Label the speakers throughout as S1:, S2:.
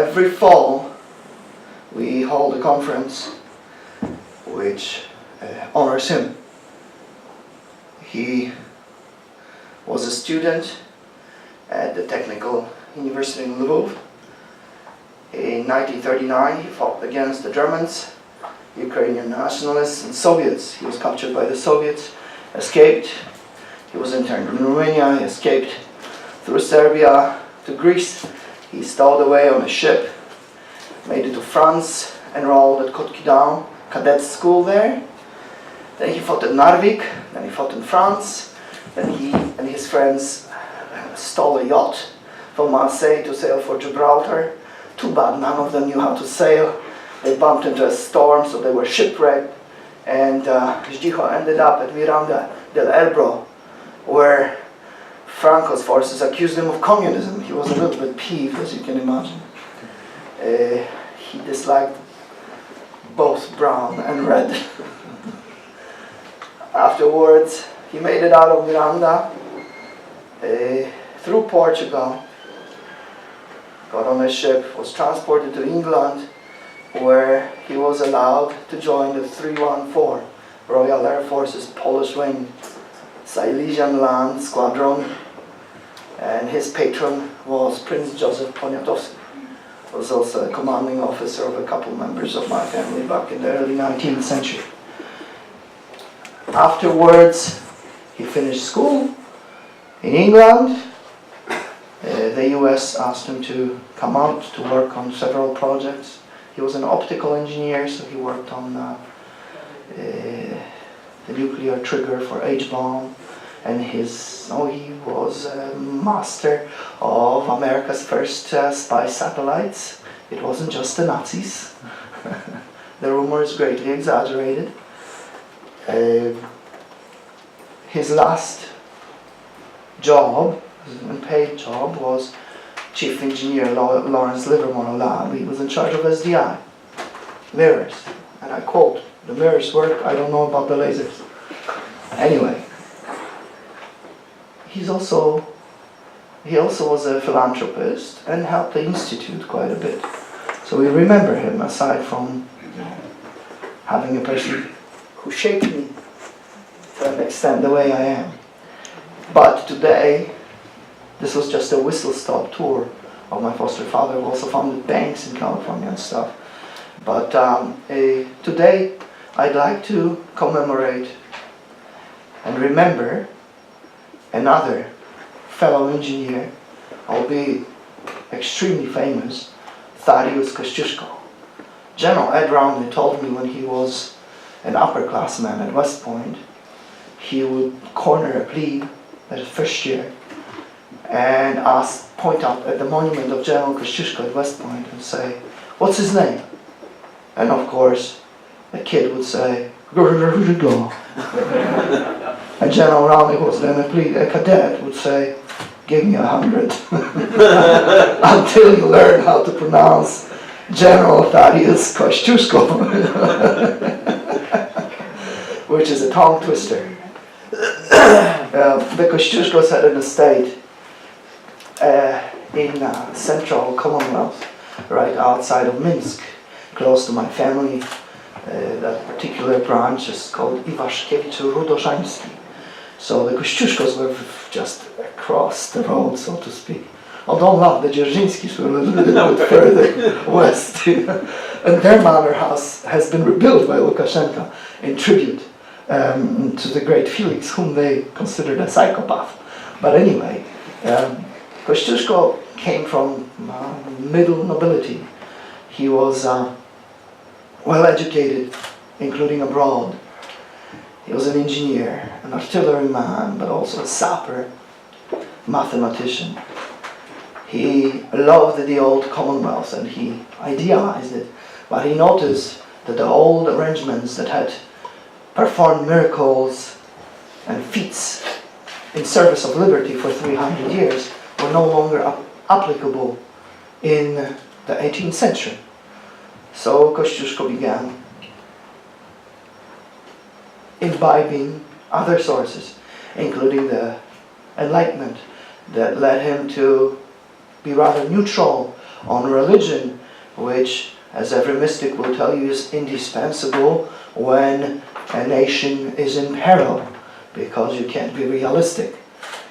S1: every fall we hold a conference which honors him. He was a student at the Technical University in Lviv. In 1939 he fought against the Germans, Ukrainian nationalists and Soviets. He was captured by the Soviets, escaped. He was interned in Romania, he escaped through Serbia to Greece. He stowed away on a ship, made it to France, enrolled at Kosciuszko cadet school there. Then he fought at Narvik, then he fought in France. Then he and his friends stole a yacht from Marseille to sail for Gibraltar. Too bad none of them knew how to sail. They bumped into a storm, so they were shipwrecked. And Zdzislaw ended up at Miranda del Ebro, where Franco's forces accused him of communism. He was a little bit peeved, as you can imagine. He disliked both brown and red. Afterwards, he made it out of Miranda through Portugal, got on a ship, was transported to England, where he was allowed to join the 314 Royal Air Force's Polish wing, Silesian Land Squadron, and his patron was Prince Joseph Poniatowski. He was also a commanding officer of a couple members of my family back in the early 19th century. Afterwards, he finished school in England. The US asked him to come out to work on several projects. He was an optical engineer, so he worked on the nuclear trigger for H-bomb, and he was a master of America's first spy satellites. It wasn't just the Nazis. The rumor is greatly exaggerated. His last job, his unpaid job, was Chief Engineer Lawrence Livermore Lab. He was in charge of SDI, mirrors. And I quote, "The mirrors work, I don't know about the lasers." Anyway, he also was a philanthropist and helped the Institute quite a bit. So we remember him, aside from having a person who shaped me to an extent the way I am. But today, this was just a whistle-stop tour of my foster father, who also founded banks in California and stuff. But today, I'd like to commemorate and remember another fellow engineer, albeit extremely famous, Thaddeus Kościuszko. General Ed Roundley told me when he was an upperclassman at West Point, he would corner a plebe at first year and point out at the monument of General Kosciuszko at West Point and say, "What's his name?" And of course, the kid would say, "Go." And General Roundley, who was then a cadet, would say, "Give me 100. Until you learn how to pronounce General Thaddeus Kościuszko," which is a tongue twister. The Kościuszkos had an estate in central Commonwealth, right outside of Minsk, close to my family. That particular branch is called Iwaszkiewicz Rudoszański. So the Kościuszkos were just across the road, so to speak. Although not, the Dzierżyńskis were a little bit further west. And their manor house has been rebuilt by Lukashenko in tribute to the great Felix, whom they considered a psychopath. But anyway, Kościuszko came from middle nobility. He was well educated, including abroad. He was an engineer, an artilleryman, but also a sapper, mathematician. He loved the old Commonwealth and he idealized it, but he noticed that the old arrangements that had performed miracles and feats in service of liberty for 300 years were no longer applicable in the 18th century. So Kościuszko began imbibing other sources, including the Enlightenment, that led him to be rather neutral on religion which, as every mystic will tell you, is indispensable when a nation is in peril, because you can't be realistic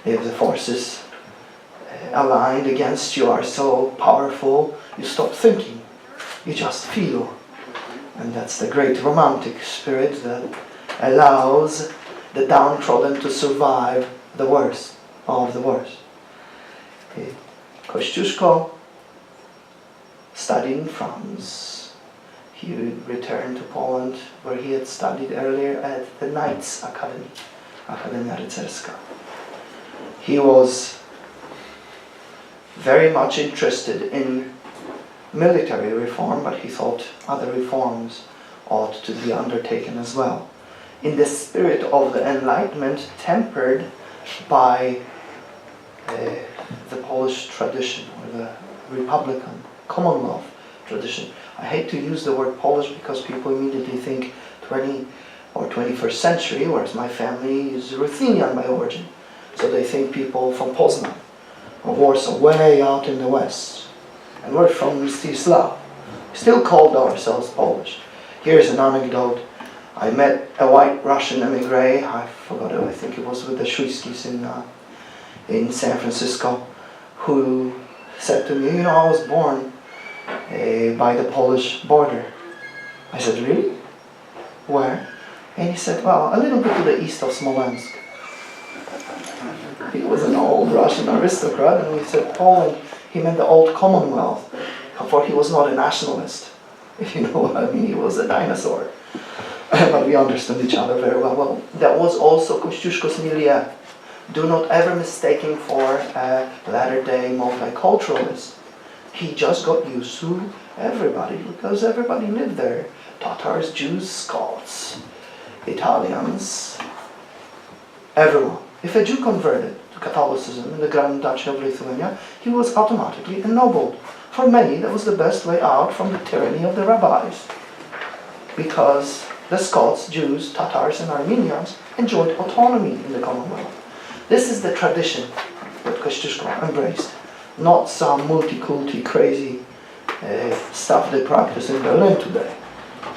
S1: if the forces aligned against you are so powerful. You stop thinking, you just feel. And that's the great romantic spirit that allows the downtrodden to survive the worst of the worst. Kosciuszko studied in France. He returned to Poland, where he had studied earlier at the Knights Academy, Akademia Rycerska. He was very much interested in military reform, but he thought other reforms ought to be undertaken as well, in the spirit of the Enlightenment, tempered by the Polish tradition, or the Republican Commonwealth tradition. I hate to use the word Polish because people immediately think 20th or 21st century, whereas my family is Ruthenian by origin. So they think people from Poznan or Warsaw, way out in the west. And we're from Zdzislaw. Still called ourselves Polish. Here's an anecdote. I met a white Russian emigre, I forgot it, I think it was with the Shuiskis in San Francisco, who said to me, I was born by the Polish border. I said, really? Where? And he said, well, a little bit to the east of Smolensk. He was an old Russian aristocrat, and we said Poland, he meant the old Commonwealth, for he was not a nationalist. If you know what I mean, he was a dinosaur. But we understood each other very well. Well, that was also Kościuszko's milieu. Do not ever mistake him for a latter-day multiculturalist. He just got used to everybody, because everybody lived there. Tatars, Jews, Scots, Italians, everyone. If a Jew converted to Catholicism in the Grand Duchy of Lithuania, he was automatically ennobled. For many, that was the best way out from the tyranny of the rabbis, because the Scots, Jews, Tatars and Armenians enjoyed autonomy in the Commonwealth. This is the tradition that Kościuszko embraced, not some multi-culti crazy stuff they practice in Berlin today,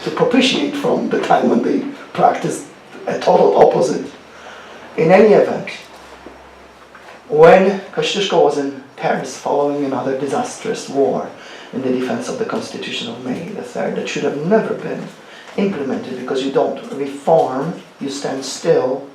S1: to propitiate from the time when they practiced a total opposite. In any event, when Kościuszko was in Paris following another disastrous war in the defense of the Constitution of May the 3rd, that should have never been implemented, because you don't reform, you stand still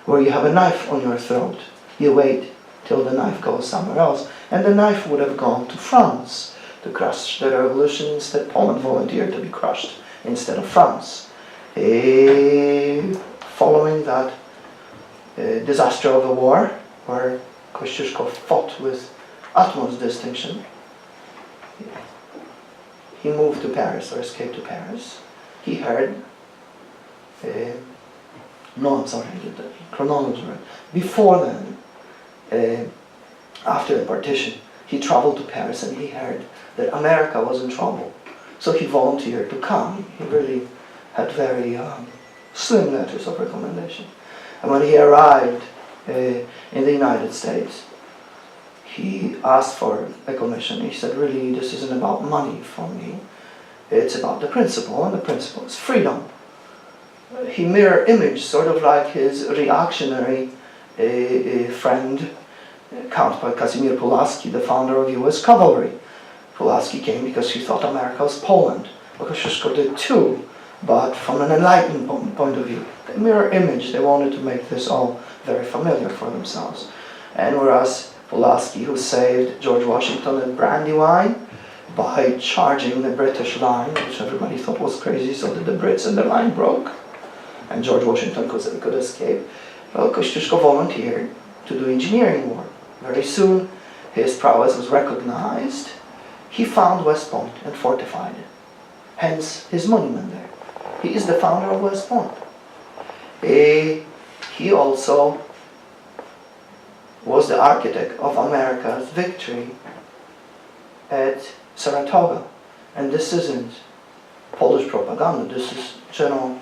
S1: where you have a knife on your throat. You wait till the knife goes somewhere else. And the knife would have gone to France to crush the revolution. Instead, Poland volunteered to be crushed instead of France. Following that disaster of the war, where Kościuszko fought with utmost distinction, he moved to Paris, or escaped to Paris. He heard, the chronology, right? Before then, after the partition, he traveled to Paris and he heard that America was in trouble. So he volunteered to come. He really had very slim letters of recommendation. And when he arrived in the United States, he asked for a commission. He said, really, this isn't about money for me. It's about the principle, and the principle is freedom. He mirror imaged, sort of like his reactionary friend, Count Casimir Pulaski, the founder of U.S. cavalry. Pulaski came because he thought America was Poland. Kościuszko did too, but from an enlightened point of view. They mirror image, they wanted to make this all very familiar for themselves. And whereas Pulaski, who saved George Washington at Brandywine by charging the British line, which everybody thought was crazy, so that the Brits and the line broke, and George Washington could escape. Well, Kościuszko volunteered to do engineering work. Very soon, his prowess was recognized. He found West Point and fortified it. Hence, his monument there. He is the founder of West Point. He also was the architect of America's victory at Saratoga. And this isn't Polish propaganda. This is General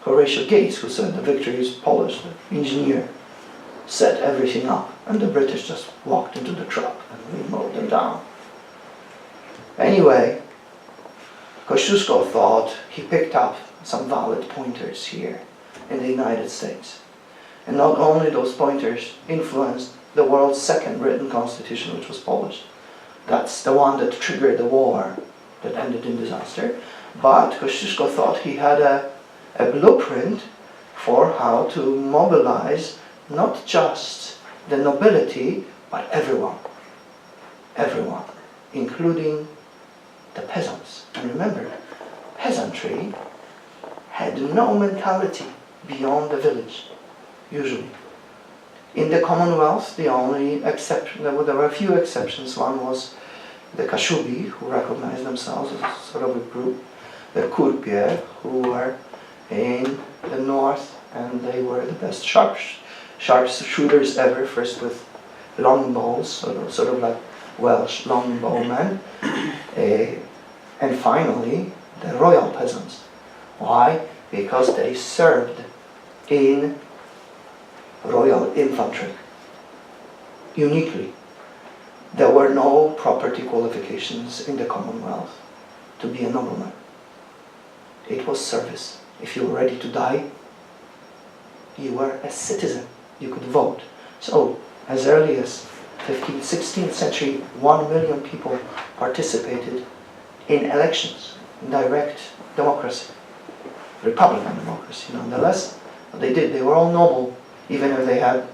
S1: Horatio Gates, who said the victory is Polish. The engineer set everything up, and the British just walked into the trap and we mowed them down. Anyway, Kosciuszko thought he picked up some valid pointers here in the United States. And not only those pointers influenced the world's second written constitution, which was Polish. That's the one that triggered the war that ended in disaster. But Kosciuszko thought he had a blueprint for how to mobilize not just the nobility, but everyone. Everyone, including the peasants. And remember, peasantry had no mentality beyond the village, usually. In the Commonwealth, the only exception, there were a few exceptions. One was the Kashubi, who recognized themselves as sort of a group, the Kurpie, who were in the north, and they were the best sharpshooters ever, first with longbows, sort of like Welsh longbowmen, and finally the royal peasants. Why? Because they served in royal infantry. Uniquely. There were no property qualifications in the Commonwealth to be a nobleman. It was service. If you were ready to die, you were a citizen. You could vote. So, as early as 15th, 16th century, 1 million people participated in elections, in direct democracy, republican democracy. Nonetheless, what they did, they were all noble, even if they had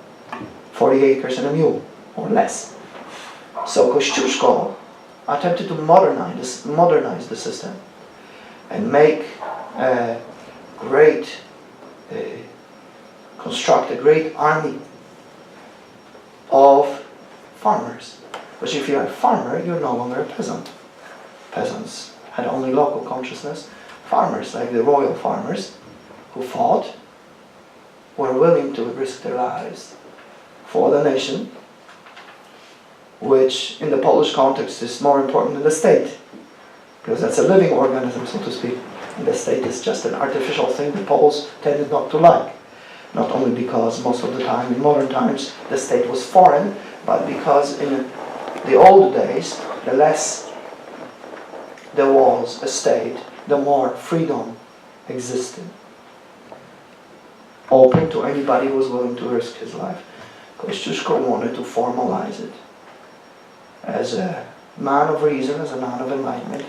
S1: 40 acres and a mule, or less. So Kościuszko attempted to modernize the system and make construct a great army of farmers. But if you're a farmer, you're no longer a peasant. Peasants had only local consciousness. Farmers, like the royal farmers, who fought, were willing to risk their lives for the nation, which in the Polish context is more important than the state, because that's a living organism, so to speak, and the state is just an artificial thing the Poles tended not to like. Not only because most of the time, in modern times, the state was foreign, but because in the old days, the less there was a state, the more freedom existed. Open to anybody who was willing to risk his life. Kosciuszko wanted to formalize it. As a man of reason, as a man of enlightenment,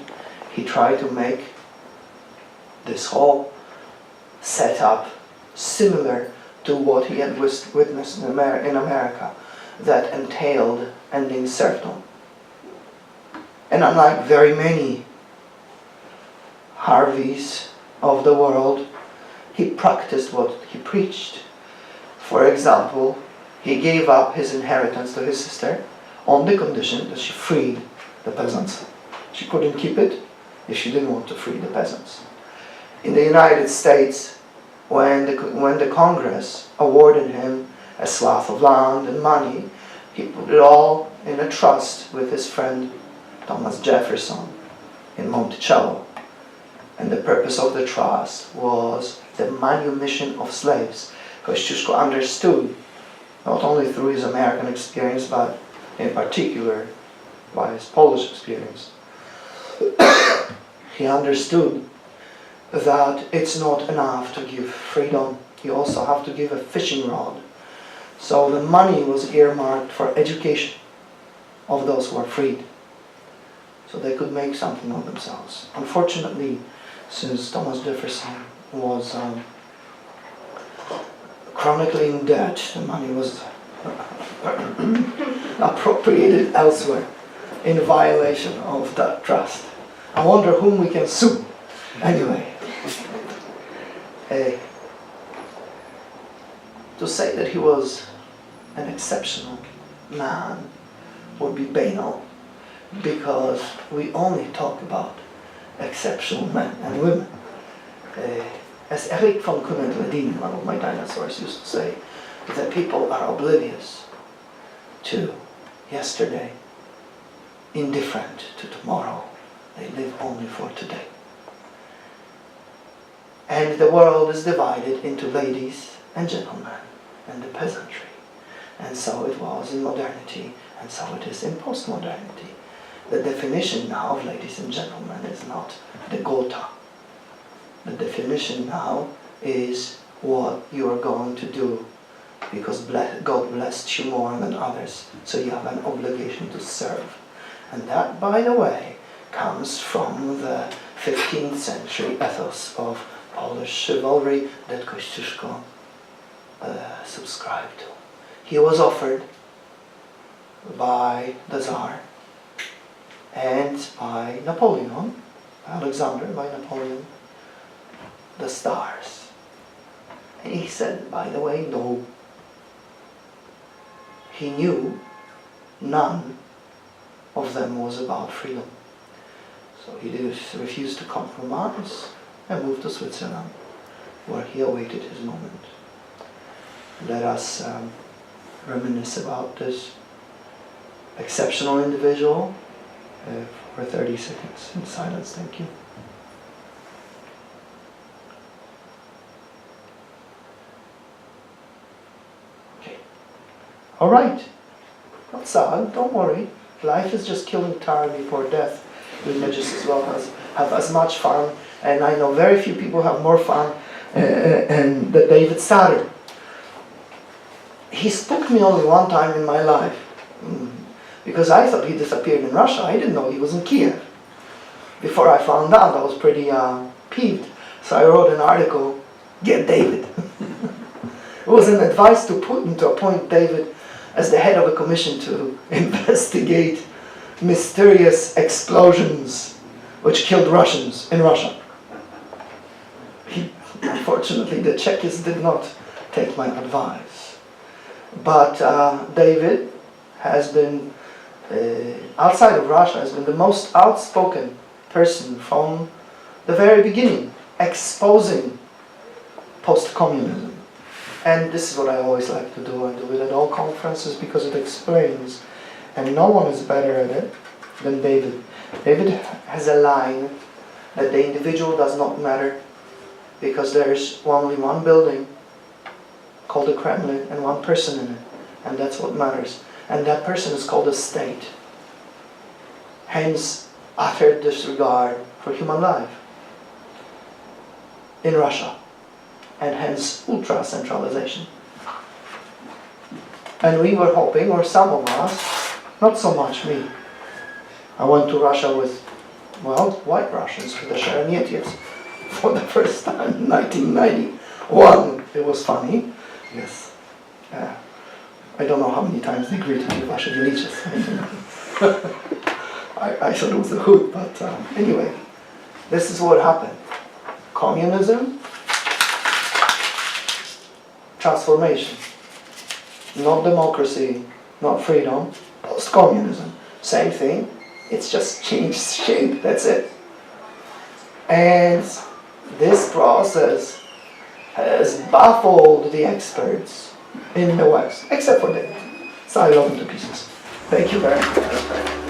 S1: he tried to make this whole setup similar to what he had witnessed in America, that entailed ending serfdom. And unlike very many Harveys of the world, he practiced what he preached. For example, he gave up his inheritance to his sister on the condition that she freed the peasants. She couldn't keep it if she didn't want to free the peasants. In the United States, when the Congress awarded him a swath of land and money, he put it all in a trust with his friend Thomas Jefferson in Monticello. And the purpose of the trust was the manumission of slaves. Kościuszko understood, not only through his American experience, but in particular by his Polish experience, he understood that it's not enough to give freedom, you also have to give a fishing rod. So the money was earmarked for education of those who were freed, so they could make something of themselves. Unfortunately, since Thomas Jefferson was chronically in debt, the money was appropriated elsewhere in violation of that trust. I wonder whom we can sue. Anyway, to say that he was an exceptional man would be banal, because we only talk about exceptional men and women. As Eric von Kunet-Ledin, one of my dinosaurs, used to say, that people are oblivious to yesterday, indifferent to tomorrow. They live only for today. And the world is divided into ladies and gentlemen and the peasantry. And so it was in modernity, and so it is in postmodernity. the definition now, ladies and gentlemen, is not the Gotha. The definition now is what you are going to do, because God blessed you more than others, so you have an obligation to serve. And that, by the way, comes from the 15th century ethos of Polish chivalry that Kosciuszko subscribed to. He was offered by the Tsar and by Napoleon, Alexander, by Napoleon, the stars. And he said, by the way, no. He knew none of them was about freedom. So he refused to compromise and moved to Switzerland, where he awaited his moment. Let us reminisce about this exceptional individual for 30 seconds in silence. Thank you. Okay. All right. Not sad. Don't worry. Life is just killing time before death. Religious as well have as much fun, and I know very few people have more fun than David Starr. He spooked me only one time in my life, because I thought he disappeared in Russia. I didn't know he was in Kiev. Before I found out, I was pretty peeved. So I wrote an article, "Get David." It was an advice to Putin to appoint David as the head of a commission to investigate mysterious explosions which killed Russians in Russia. Unfortunately, the Czechists did not take my advice. But David has been, outside of Russia, has been the most outspoken person from the very beginning, exposing post-communism. And this is what I always like to do. I do it at all conferences because it explains. And no one is better at it than David. David has a line that the individual does not matter, because there's only one building called the Kremlin and one person in it. And that's what matters. And that person is called a state. Hence, utter disregard for human life in Russia. And hence, ultra-centralization. And we were hoping, or some of us, not so much me. I went to Russia with, well, white Russians, with the Sherenietievs, for the first time in 1991. It was funny, yes. I don't know how many times they greeted me, Vaše Veličestvo. I thought it was a hoot, but anyway, this is what happened. Communism, transformation. Not democracy, not freedom. Post-communism, same thing. It's just changed shape, that's it. And this process has baffled the experts in the West, except for David. So I love him to pieces. Thank you very much.